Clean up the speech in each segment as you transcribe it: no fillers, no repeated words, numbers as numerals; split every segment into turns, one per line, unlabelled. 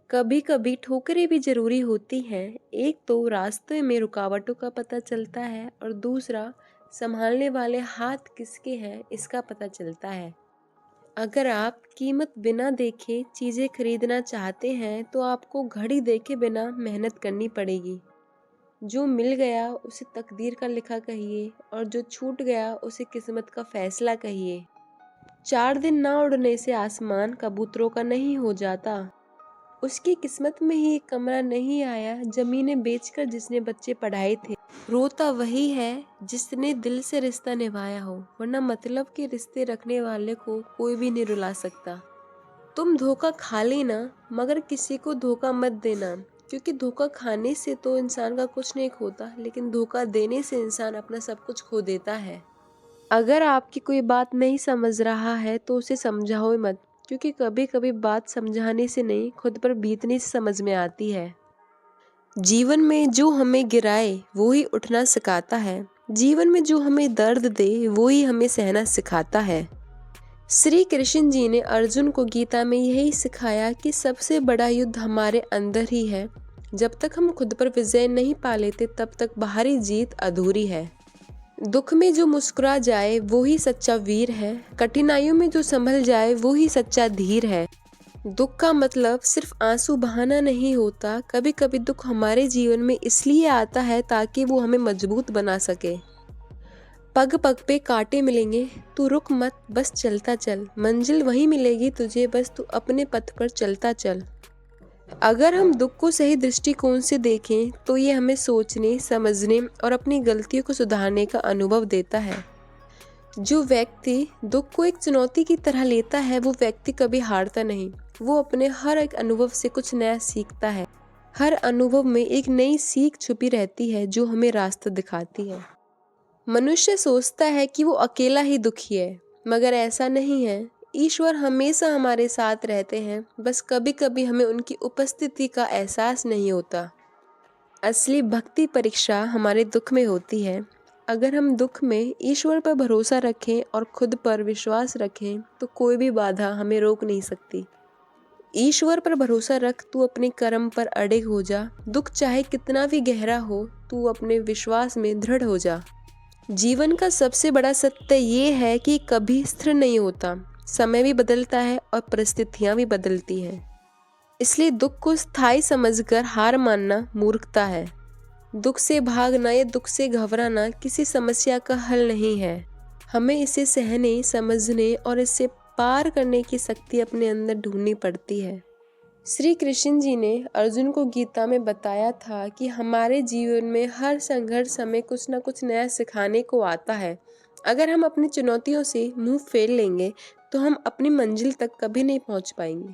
कभी कभी ठोकरें भी जरूरी होती हैं। एक तो रास्ते में रुकावटों का पता चलता है और दूसरा संभालने वाले हाथ किसके हैं इसका पता चलता है। अगर आप कीमत बिना देखे चीज़ें खरीदना चाहते हैं तो आपको घड़ी देखे बिना मेहनत करनी पड़ेगी। जो मिल गया उसे तकदीर का लिखा कहिए और जो छूट गया उसे किस्मत का फैसला कहिए। 4 दिन ना उड़ने से आसमान कबूतरों का नहीं हो जाता। उसकी किस्मत में ही एक कमरा नहीं आया जमीनें बेचकर जिसने बच्चे पढ़ाए थे। रोता वही है जिसने दिल से रिश्ता निभाया हो, वरना मतलब के रिश्ते रखने वाले को कोई भी नहीं रुला सकता। तुम धोखा खा लेना मगर किसी को धोखा मत देना, क्योंकि धोखा खाने से तो इंसान का कुछ नहीं खोता, लेकिन धोखा देने से इंसान अपना सब कुछ खो देता है। अगर आपकी कोई बात नहीं समझ रहा है तो उसे समझाओ मत, क्योंकि कभी कभी बात समझाने से नहीं खुद पर बीतने से समझ में आती है। जीवन में जो हमें गिराए वो ही उठना सिखाता है। जीवन में जो हमें दर्द दे वो ही हमें सहना सिखाता है। श्री कृष्ण जी ने अर्जुन को गीता में यही सिखाया कि सबसे बड़ा युद्ध हमारे अंदर ही है। जब तक हम खुद पर विजय नहीं पा लेते तब तक बाहरी जीत अधूरी है। दुख में जो मुस्कुरा जाए वो ही सच्चा वीर है। कठिनाइयों में जो संभल जाए वो ही सच्चा धीर है। दुख का मतलब सिर्फ आंसू बहाना नहीं होता। कभी कभी दुख हमारे जीवन में इसलिए आता है ताकि वो हमें मजबूत बना सके। पग पग पे कांटे मिलेंगे, तू रुक मत बस चलता चल। मंजिल वही मिलेगी तुझे, बस तू अपने पथ पर चलता चल। अगर हम दुख को सही दृष्टिकोण से देखें तो ये हमें सोचने, समझने और अपनी गलतियों को सुधारने का अनुभव देता है। जो व्यक्ति दुख को एक चुनौती की तरह लेता है वो व्यक्ति कभी हारता नहीं। वो अपने हर एक अनुभव से कुछ नया सीखता है। हर अनुभव में एक नई सीख छुपी रहती है जो हमें रास्ता दिखाती है। मनुष्य सोचता है कि वो अकेला ही दुखी है, मगर ऐसा नहीं है। ईश्वर हमेशा हमारे साथ रहते हैं, बस कभी कभी हमें उनकी उपस्थिति का एहसास नहीं होता। असली भक्ति परीक्षा हमारे दुख में होती है। अगर हम दुख में ईश्वर पर भरोसा रखें और खुद पर विश्वास रखें तो कोई भी बाधा हमें रोक नहीं सकती। ईश्वर पर भरोसा रख, तू अपने कर्म पर अड़िग हो जा। दुख चाहे कितना भी गहरा हो, तू अपने विश्वास में दृढ़ हो जा। जीवन का सबसे बड़ा सत्य ये है कि कभी स्थिर नहीं होता। समय भी बदलता है और परिस्थितियां भी बदलती हैं। इसलिए दुख को स्थायी समझकर हार मानना मूर्खता है। दुख से भागना या दुख से घबराना किसी समस्या का हल नहीं है। हमें इसे सहने, समझने और इससे पार करने की शक्ति अपने अंदर ढूंढनी पड़ती है। श्री कृष्ण जी ने अर्जुन को गीता में बताया था कि हमारे जीवन में हर संघर्ष हमें कुछ न कुछ नया सिखाने को आता है। अगर हम अपनी चुनौतियों से मुंह फेर लेंगे तो हम अपनी मंजिल तक कभी नहीं पहुंच पाएंगे।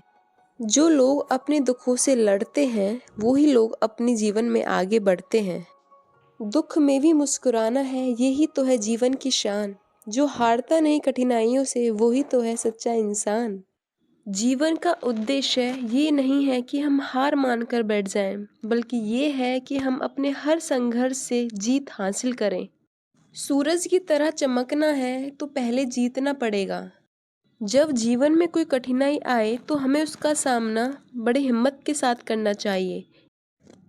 जो लोग अपने दुखों से लड़ते हैं वो ही लोग अपने जीवन में आगे बढ़ते हैं। दुख में भी मुस्कुराना है, यही तो है जीवन की शान। जो हारता नहीं कठिनाइयों से वो ही तो है सच्चा इंसान। जीवन का उद्देश्य ये नहीं है कि हम हार मानकर बैठ जाएं, बल्कि ये है कि हम अपने हर संघर्ष से जीत हासिल करें। सूरज की तरह चमकना है तो पहले जीतना पड़ेगा। जब जीवन में कोई कठिनाई आए तो हमें उसका सामना बड़ी हिम्मत के साथ करना चाहिए।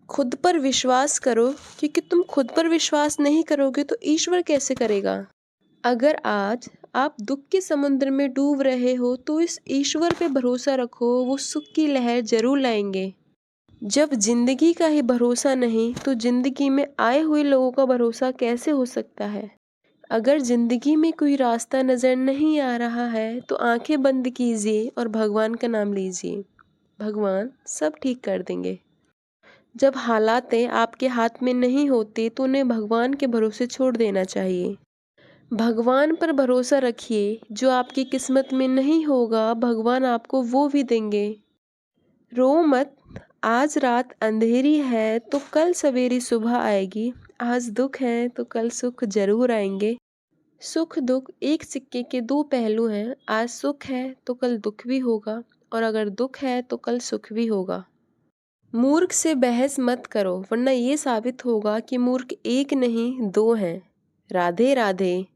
खुद पर विश्वास करो, क्योंकि तुम खुद पर विश्वास नहीं करोगे तो ईश्वर कैसे करेगा। अगर आज आप दुख के समुद्र में डूब रहे हो तो इस ईश्वर पे भरोसा रखो, वो सुख की लहर जरूर लाएंगे। जब जिंदगी का ही भरोसा नहीं तो जिंदगी में आए हुए लोगों का भरोसा कैसे हो सकता है। अगर जिंदगी में कोई रास्ता नजर नहीं आ रहा है तो आंखें बंद कीजिए और भगवान का नाम लीजिए। भगवान सब ठीक कर देंगे। जब हालातें आपके हाथ में नहीं होती तो उन्हें भगवान के भरोसे छोड़ देना चाहिए। भगवान पर भरोसा रखिए, जो आपकी किस्मत में नहीं होगा भगवान आपको वो भी देंगे। रो मत, आज रात अंधेरी है तो कल सवेरी सुबह आएगी। आज दुख है तो कल सुख जरूर आएंगे। सुख दुख एक सिक्के के दो पहलू हैं। आज सुख है तो कल दुख भी होगा, और अगर दुख है तो कल सुख भी होगा। मूर्ख से बहस मत करो, वरना ये साबित होगा कि मूर्ख एक नहीं दो हैं। राधे राधे।